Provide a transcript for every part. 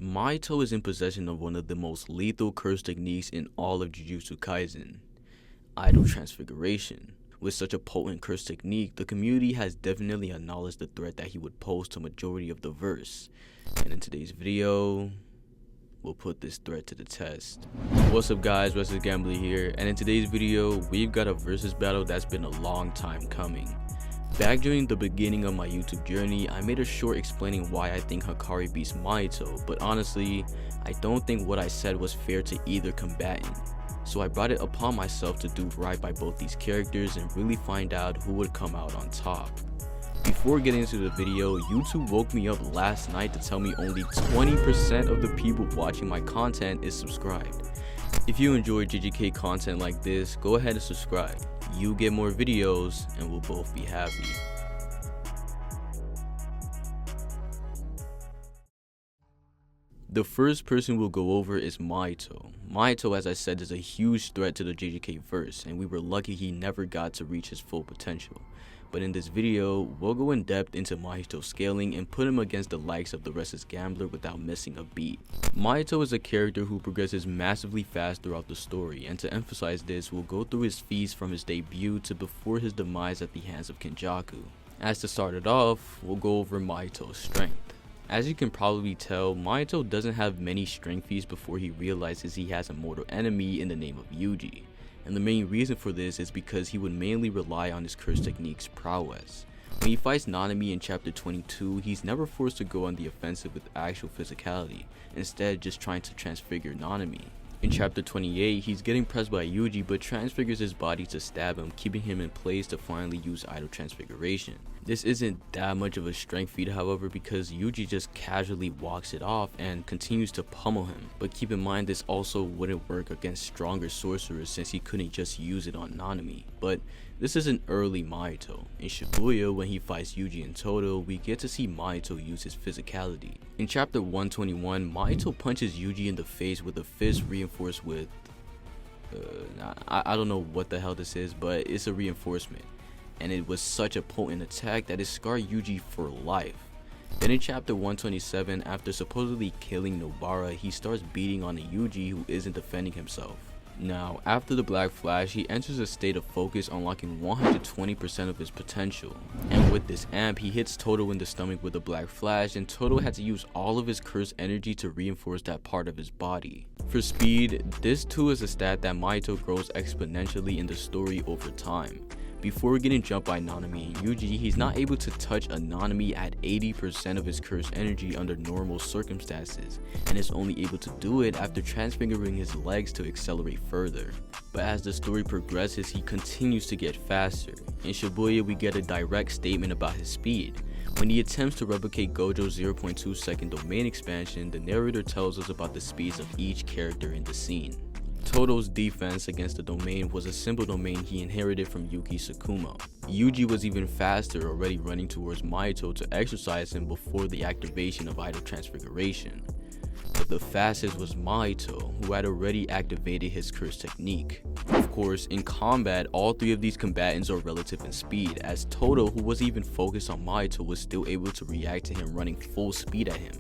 Mahito is in possession of one of the most lethal curse techniques in all of Jujutsu Kaisen, Idol Transfiguration. With such a potent curse technique, the community has definitely acknowledged the threat that he would pose to majority of the verse. And in today's video, we'll put this threat to the test. What's up guys, Restless Gambler here, and in today's video, we've got a versus battle that's been a long time coming. Back during the beginning of my YouTube journey, I made a short explaining why I think Hakari beats Mahito, but honestly, I don't think what I said was fair to either combatant. So I brought it upon myself to do right by both these characters and really find out who would come out on top. Before getting into the video, YouTube woke me up last night to tell me only 20% of the people watching my content is subscribed. If you enjoy JJK content like this, go ahead and subscribe. You get more videos and we'll both be happy. The first person we'll go over is Mahito. Mahito, as I said, is a huge threat to the JJK verse, and we were lucky he never got to reach his full potential. But in this video, we'll go in depth into Mahito's scaling and put him against the likes of the Restless Gambler without missing a beat. Mahito is a character who progresses massively fast throughout the story, and to emphasize this, we'll go through his feats from his debut to before his demise at the hands of Kenjaku. As to start it off, we'll go over Mahito's strength. As you can probably tell, Mahito doesn't have many strength feats before he realizes he has a mortal enemy in the name of Yuji. And the main reason for this is because he would mainly rely on his curse technique's prowess. When he fights Nanami in chapter 22, he's never forced to go on the offensive with actual physicality, instead just trying to transfigure Nanami. In chapter 28, he's getting pressed by Yuji but transfigures his body to stab him, keeping him in place to finally use Idol Transfiguration. This isn't that much of a strength feat, however, because Yuji just casually walks it off and continues to pummel him. But keep in mind, this also wouldn't work against stronger sorcerers since he couldn't just use it on Nanami. But this is an early Mahito. In Shibuya, when he fights Yuji and Todo, we get to see Mahito use his physicality. In chapter 121, Mahito punches Yuji in the face with a fist reinforced with I don't know what the hell this is, but it's a reinforcement. And it was such a potent attack that it scarred Yuji for life. Then in chapter 127, after supposedly killing Nobara, he starts beating on a Yuji who isn't defending himself. Now, after the Black Flash, he enters a state of focus, unlocking 120% of his potential. And with this amp, he hits Todo in the stomach with a Black Flash, and Todo had to use all of his cursed energy to reinforce that part of his body. For speed, this too is a stat that Mahito grows exponentially in the story over time. Before getting jumped by Nanami and Yuji, he's not able to touch a Nanami at 80% of his cursed energy under normal circumstances, and is only able to do it after transfiguring his legs to accelerate further. But as the story progresses, he continues to get faster. In Shibuya, we get a direct statement about his speed. When he attempts to replicate Gojo's 0.2 second domain expansion, the narrator tells us about the speeds of each character in the scene. Todo's defense against the domain was a simple domain he inherited from Yuki Tsukumo. Yuji was even faster, already running towards Mahito to exercise him before the activation of Idol Transfiguration. But the fastest was Mahito, who had already activated his curse technique. Of course, in combat, all three of these combatants are relative in speed, as Todo, who was even focused on Mahito, was still able to react to him running full speed at him,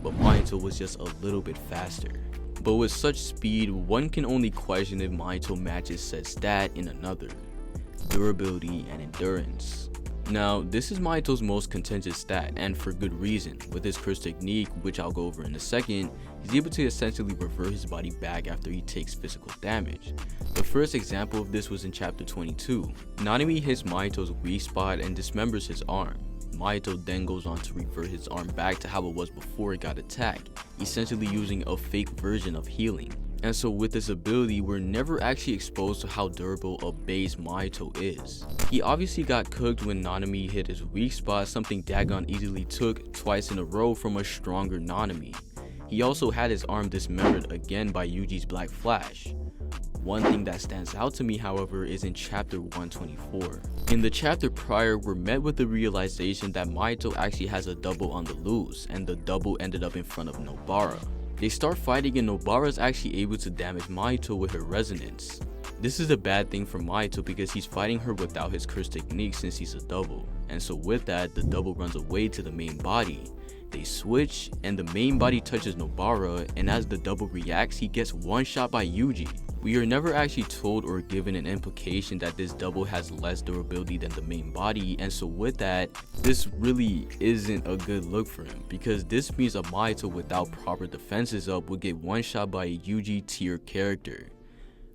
but Mahito was just a little bit faster. But with such speed, one can only question if Mahito matches said stat in another: durability and endurance. Now, this is Mahito's most contentious stat, and for good reason. With his curse technique, which I'll go over in a second, he's able to essentially revert his body back after he takes physical damage. The first example of this was in chapter 22. Nanami hits Mahito's weak spot and dismembers his arm. Mahito then goes on to revert his arm back to how it was before it got attacked, essentially using a fake version of healing. And so with this ability, we're never actually exposed to how durable a base Mahito is. He obviously got cooked when Nanami hit his weak spot, something Dagon easily took twice in a row from a stronger Nanami. He also had his arm dismembered again by Yuji's Black Flash. One thing that stands out to me, however, is in chapter 124. In the chapter prior, we're met with the realization that Mahito actually has a double on the loose, and the double ended up in front of Nobara. They start fighting and Nobara is actually able to damage Mahito with her resonance. This is a bad thing for Mahito because he's fighting her without his curse technique since he's a double, and so with that, the double runs away to the main body. They switch, and the main body touches Nobara, and as the double reacts, he gets one shot by Yuji. We are never actually told or given an implication that this double has less durability than the main body, and so with that, this really isn't a good look for him, because this means a Mahito without proper defenses up would get one shot by a Yuji tier character.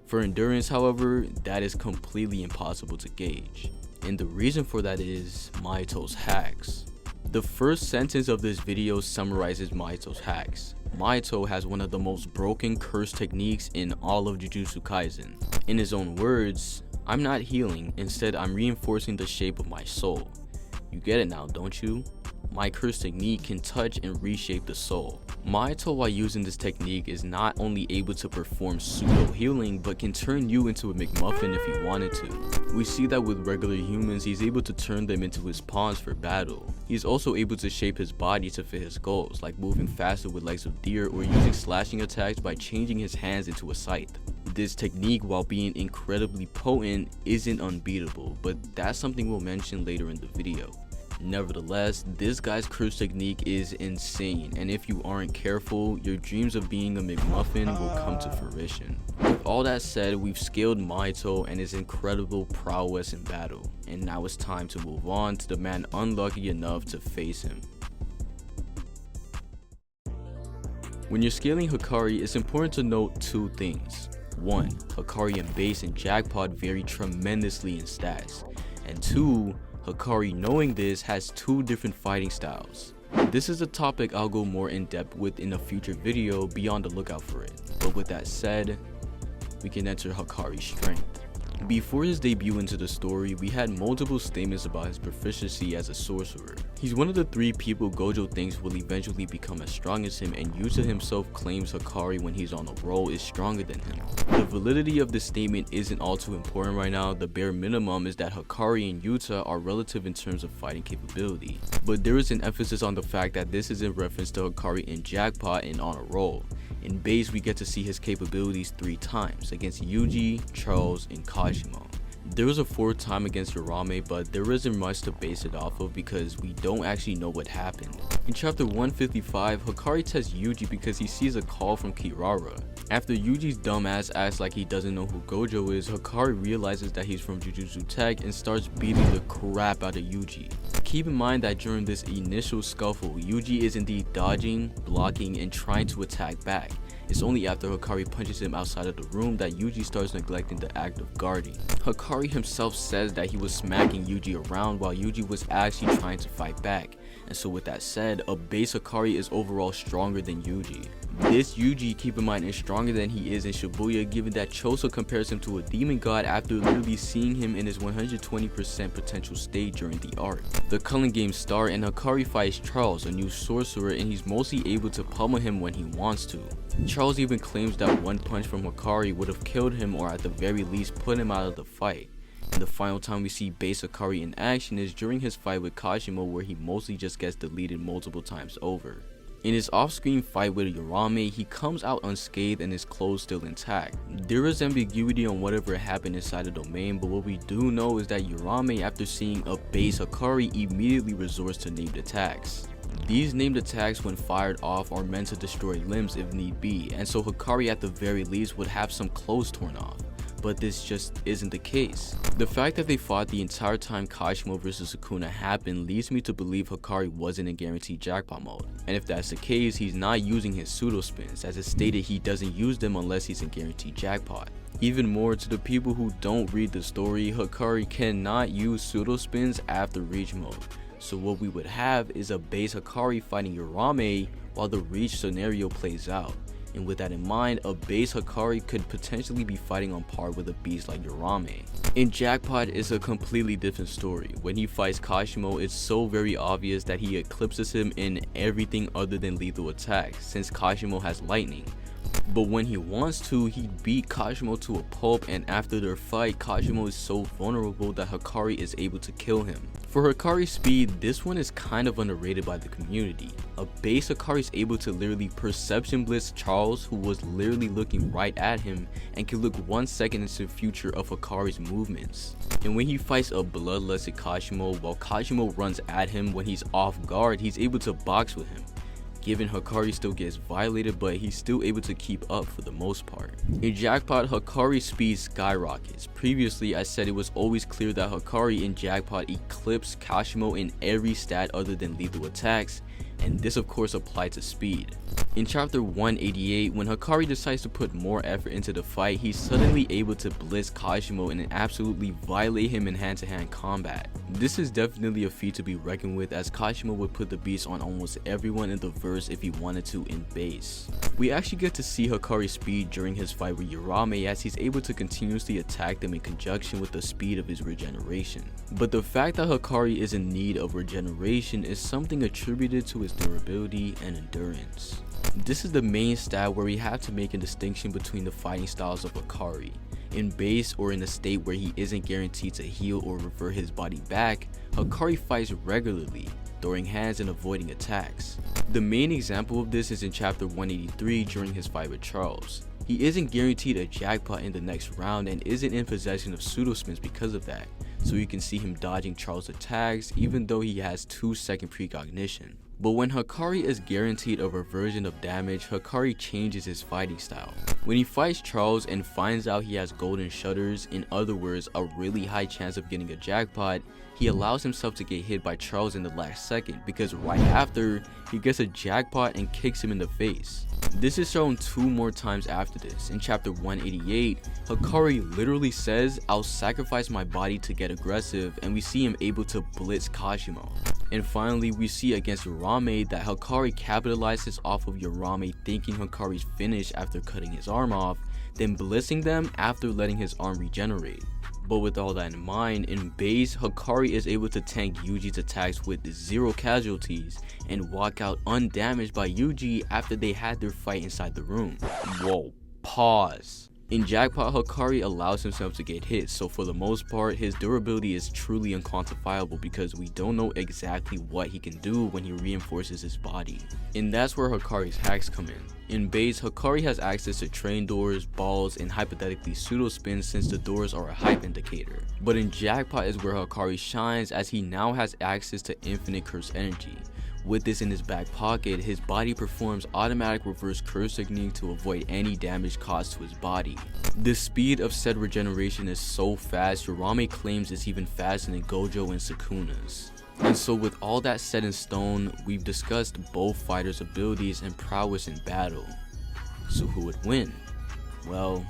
For endurance, however, that is completely impossible to gauge, and the reason for that is Mahito's hacks. The first sentence of this video summarizes Mahito's hacks. Mahito has one of the most broken curse techniques in all of Jujutsu Kaisen. In his own words, "I'm not healing, instead I'm reinforcing the shape of my soul." You get it now, don't you? My curse technique can touch and reshape the soul. Mahito, while using this technique, is not only able to perform pseudo healing, but can turn you into a McMuffin if he wanted to. We see that with regular humans, he's able to turn them into his pawns for battle. He's also able to shape his body to fit his goals, like moving faster with legs of deer or using slashing attacks by changing his hands into a scythe. This technique, while being incredibly potent, isn't unbeatable, but that's something we'll mention later in the video. Nevertheless, this guy's curse technique is insane, and if you aren't careful, your dreams of being a McMuffin will come to fruition. With all that said, we've scaled Mahito and his incredible prowess in battle, and now it's time to move on to the man unlucky enough to face him. When you're scaling Hakari, it's important to note two things. 1. Hakari and base and jackpot vary tremendously in stats, and 2. Hakari, knowing this, has two different fighting styles. This is a topic I'll go more in depth with in a future video, be on the lookout for it. But with that said, we can enter Hakari's strength. Before his debut into the story, we had multiple statements about his proficiency as a sorcerer. He's one of the 3 people Gojo thinks will eventually become as strong as him, and Yuta himself claims Hakari when he's on a roll is stronger than him. The validity of this statement isn't all too important right now. The bare minimum is that Hakari and Yuta are relative in terms of fighting capability, but there is an emphasis on the fact that this is in reference to Hakari in jackpot and on a roll. In base, we get to see his capabilities 3 times, against Yuji, Charles, and Kashimo. There was a 4th time against Urame, but there isn't much to base it off of because we don't actually know what happened. In chapter 155, Hakari tests Yuji because he sees a call from Kirara. After Yuji's dumbass acts like he doesn't know who Gojo is, Hakari realizes that he's from Jujutsu Tech and starts beating the crap out of Yuji. Keep in mind that during this initial scuffle, Yuji is indeed dodging, blocking, and trying to attack back. It's only after Hakari punches him outside of the room that Yuji starts neglecting the act of guarding. Hakari himself says that he was smacking Yuji around while Yuji was actually trying to fight back. And so with that said, a base Hakari is overall stronger than Yuji. This Yuji, keep in mind, is stronger than he is in Shibuya, given that Choso compares him to a demon god after literally seeing him in his 120% potential state during the arc. The Culling games start and Hakari fights Charles, a new sorcerer, and he's mostly able to pummel him when he wants to. Charles even claims that one punch from Hakari would have killed him or at the very least put him out of the fight. And the final time we see base Hakari in action is during his fight with Kashimo, where he mostly just gets deleted multiple times over. In his off-screen fight with Urame, he comes out unscathed and his clothes still intact. There is ambiguity on whatever happened inside the domain, but what we do know is that Urame, after seeing a base Hakari, immediately resorts to named attacks. These named attacks, when fired off, are meant to destroy limbs if need be, and so Hakari at the very least would have some clothes torn off. But this just isn't the case. The fact that they fought the entire time Kashimo vs Sukuna happened leads me to believe Hakari wasn't in guaranteed jackpot mode. And if that's the case, he's not using his pseudo spins, as it's stated he doesn't use them unless he's in guaranteed jackpot. Even more, to the people who don't read the story, Hakari cannot use pseudo spins after reach mode. So what we would have is a base Hakari fighting Urame while the reach scenario plays out. And with that in mind, a base Hakari could potentially be fighting on par with a beast like Urame. In Jackpot, it's a completely different story. When he fights Kashimo, it's so very obvious that he eclipses him in everything other than lethal attacks, since Kashimo has lightning. But when he wants to, he beat Kashimo to a pulp, and after their fight, Kashimo is so vulnerable that Hakari is able to kill him. For Hakari's speed, this one is kind of underrated by the community. A base Hakari is able to literally perception blitz Charles, who was literally looking right at him, and can look 1 second into the future of Hakari's movements. And when he fights a bloodlusted Kashimo, while Kashimo runs at him when he's off guard, he's able to box with him. given Hakari still gets violated, but he's still able to keep up for the most part. In Jackpot, Hakari's speed skyrockets. Previously, I said it was always clear that Hakari in Jackpot eclipsed Kashimo in every stat other than lethal attacks, and this of course applied to speed. In chapter 188, when Hakari decides to put more effort into the fight, he's suddenly able to blitz Kashimo and absolutely violate him in hand-to-hand combat. This is definitely a feat to be reckoned with, as Kashimo would put the beast on almost everyone in the verse if he wanted to in base. We actually get to see Hakari's speed during his fight with Urame, as he's able to continuously attack them in conjunction with the speed of his regeneration. But the fact that Hakari is in need of regeneration is something attributed to his durability and endurance. This is the main stat where we have to make a distinction between the fighting styles of Hakari. In base, or in a state where he isn't guaranteed to heal or revert his body back, Hakari fights regularly, throwing hands and avoiding attacks. The main example of this is in chapter 183 during his fight with Charles. He isn't guaranteed a jackpot in the next round and isn't in possession of pseudo-spins because of that, so you can see him dodging Charles' attacks even though he has 2-second precognition. But when Hakari is guaranteed a reversion of damage, Hakari changes his fighting style. When he fights Charles and finds out he has golden shutters, in other words a really high chance of getting a jackpot, he allows himself to get hit by Charles in the last second, because right after, he gets a jackpot and kicks him in the face. This is shown 2 more times after this. In chapter 188, Hakari literally says, "I'll sacrifice my body to get aggressive," and we see him able to blitz Kashimo. And finally, we see against Urame that Hakari capitalizes off of Urame thinking Hakari's finished after cutting his arm off, then blitzing them after letting his arm regenerate. But with all that in mind, in base, Hakari is able to tank Yuji's attacks with 0 casualties and walk out undamaged by Yuji after they had their fight inside the room. Whoa, pause. In Jackpot, Hakari allows himself to get hit, so for the most part, his durability is truly unquantifiable because we don't know exactly what he can do when he reinforces his body. And that's where Hakari's hacks come in. In base, Hakari has access to train doors, balls, and hypothetically pseudo spins since the doors are a hype indicator. But in Jackpot is where Hakari shines, as he now has access to infinite curse energy. With this in his back pocket, his body performs automatic reverse curse technique to avoid any damage caused to his body. The speed of said regeneration is so fast, Urame claims it's even faster than Gojo and Sukuna's. And so with all that set in stone, we've discussed both fighters' abilities and prowess in battle. So who would win? Well,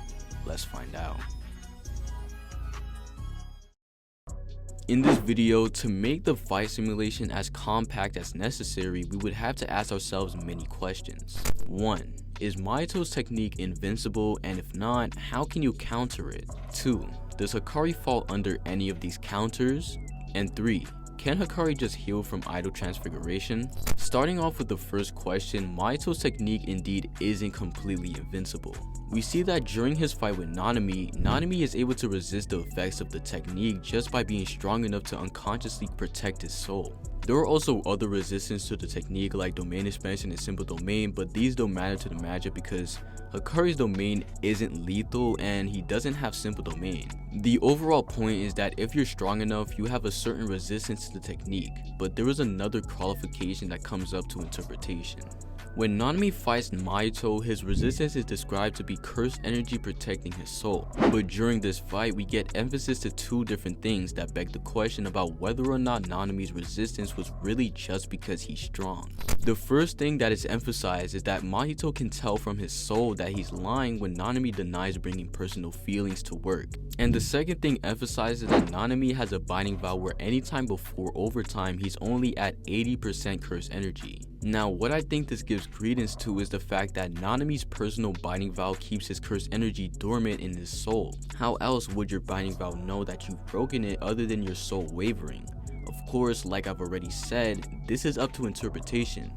let's find out. In this video, to make the fight simulation as compact as necessary, we would have to ask ourselves many questions. 1. Is Mahito's technique invincible, and if not, how can you counter it? 2. Does Hakari fall under any of these counters? And 3. Can Hakari just heal from idle transfiguration? Starting off with the first question, Mahito's technique indeed isn't completely invincible. We see that during his fight with Nanami, Nanami is able to resist the effects of the technique just by being strong enough to unconsciously protect his soul. There are also other resistance to the technique like domain expansion and simple domain, but these don't matter to the matchup because Hakari's domain isn't lethal and he doesn't have simple domain. The overall point is that if you're strong enough, you have a certain resistance to the technique, but there is another qualification that comes up to interpretation. When Nanami fights Mahito, his resistance is described to be cursed energy protecting his soul. But during this fight, we get emphasis to 2 different things that beg the question about whether or not Nanami's resistance was really just because he's strong. The first thing that is emphasized is that Mahito can tell from his soul that he's lying when Nanami denies bringing personal feelings to work. And the second thing emphasizes that Nanami has a binding vow where anytime before overtime, he's only at 80% cursed energy. Now, what I think this gives credence to is the fact that Nanami's personal binding vow keeps his cursed energy dormant in his soul. How else would your binding vow know that you've broken it other than your soul wavering? Of course, like I've already said, this is up to interpretation.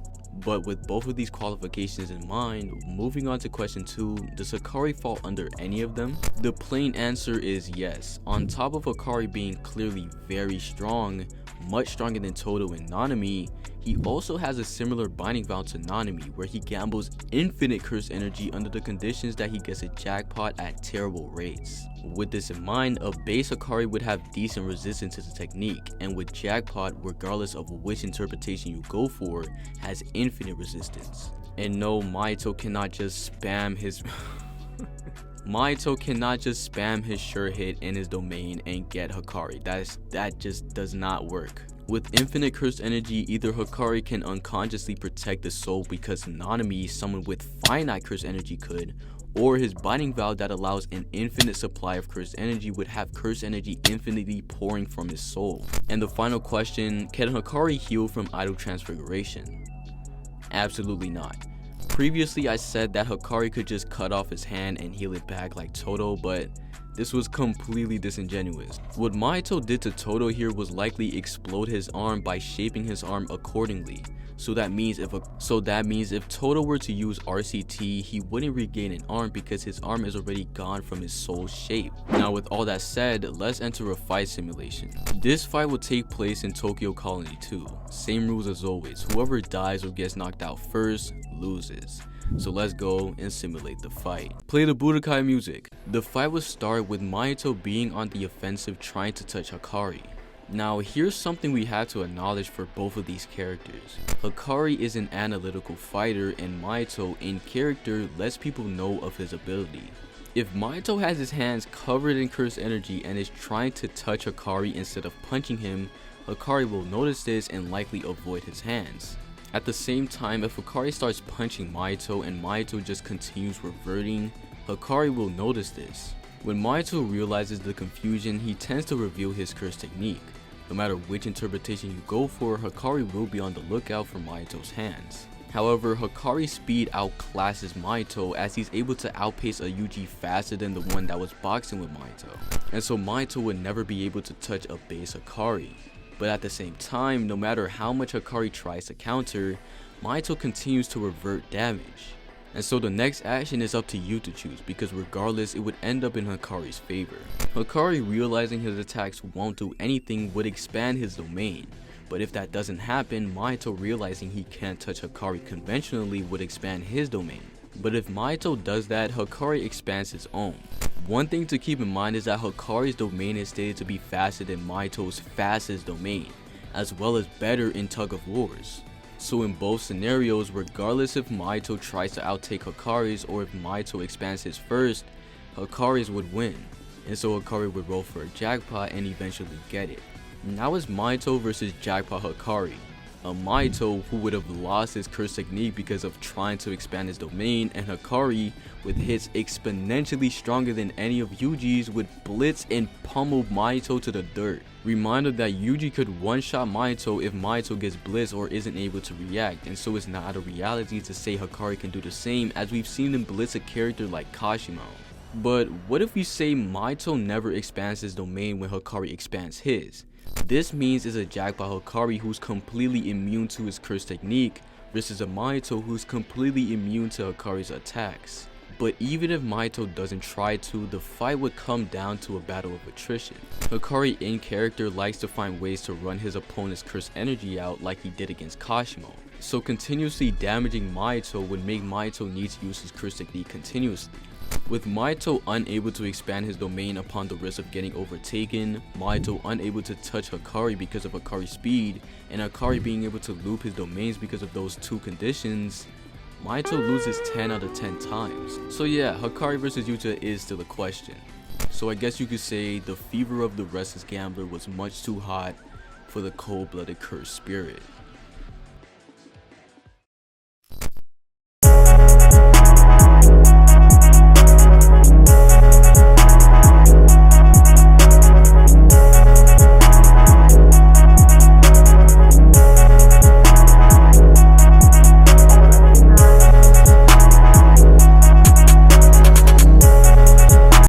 But with both of these qualifications in mind, moving on to question 2, does Hakari fall under any of them? The plain answer is yes. On top of Hakari being clearly very strong, much stronger than Todo and Nanami, he also has a similar binding vow to Nanami, where he gambles infinite curse energy under the conditions that he gets a jackpot at terrible rates. With this in mind, a base Hakari would have decent resistance to the technique, and with jackpot, regardless of which interpretation you go for, has infinite resistance. And no, Mahito cannot just spam his Mahito cannot just spam his sure hit in his domain and get Hakari. That just does not work. With infinite cursed energy, either Hakari can unconsciously protect the soul because Nanami, someone with finite cursed energy, could, or his binding vow that allows an infinite supply of cursed energy would have cursed energy infinitely pouring from his soul. And the final question, can Hakari heal from idle transfiguration? Absolutely not. Previously I said that Hakari could just cut off his hand and heal it back like Todo, but this was completely disingenuous. What Mahito did to Todo here was likely explode his arm by shaping his arm accordingly. So that means if Todo were to use RCT, he wouldn't regain an arm because his arm is already gone from his soul shape. Now with all that said, let's enter a fight simulation. This fight will take place in Tokyo Colony 2. Same rules as always, whoever dies or gets knocked out first loses. So let's go and simulate the fight. Play the Budokai music. The fight will start with Mahito being on the offensive trying to touch Hakari. Now here's something we have to acknowledge for both of these characters. Hakari is an analytical fighter and Mahito in character lets people know of his ability. If Mahito has his hands covered in cursed energy and is trying to touch Hakari instead of punching him, Hakari will notice this and likely avoid his hands. At the same time, if Hakari starts punching Mahito and Mahito just continues reverting, Hakari will notice this. When Mahito realizes the confusion, he tends to reveal his curse technique. No matter which interpretation you go for, Hakari will be on the lookout for Mahito's hands. However, Hakari's speed outclasses Mahito as he's able to outpace a Yuji faster than the one that was boxing with Mahito. And so Mahito would never be able to touch a base Hakari. But at the same time, no matter how much Hakari tries to counter, Mahito continues to revert damage. And so the next action is up to you to choose, because regardless it would end up in Hakari's favor. Hakari realizing his attacks won't do anything would expand his domain, but if that doesn't happen, Mahito realizing he can't touch Hakari conventionally would expand his domain. But if Mahito does that, Hakari expands his own. One thing to keep in mind is that Hakari's domain is stated to be faster than Mahito's fastest domain, as well as better in tug of wars. So in both scenarios, regardless if Mahito tries to outtake Hakari's or if Mahito expands his first, Hakari's would win, and so Hakari would roll for a jackpot and eventually get it. Now it's Mahito versus Jackpot Hakari. A Mahito who would have lost his curse technique because of trying to expand his domain, and Hakari with hits exponentially stronger than any of Yuji's would blitz and pummel Mahito to the dirt. Reminder that Yuji could one-shot Mahito if Mahito gets blitzed or isn't able to react, and so it's not a reality to say Hakari can do the same, as we've seen him blitz a character like Kashimo. But what if we say Mahito never expands his domain when Hakari expands his? This means it's a Jackpot Hakari who's completely immune to his curse technique versus a Mahito who's completely immune to Hakari's attacks. But even if Mahito doesn't try to, the fight would come down to a battle of attrition. Hakari in character likes to find ways to run his opponent's curse energy out like he did against Kashimo. So continuously damaging Mahito would make Mahito need to use his curse technique continuously. With Mahito unable to expand his domain upon the risk of getting overtaken, Mahito unable to touch Hakari because of Hakari's speed, and Hakari being able to loop his domains because of those two conditions, Mahito loses 10 out of 10 times. So yeah, Hakari versus Yuta is still a question. So I guess you could say the fever of the restless gambler was much too hot for the cold-blooded cursed spirit.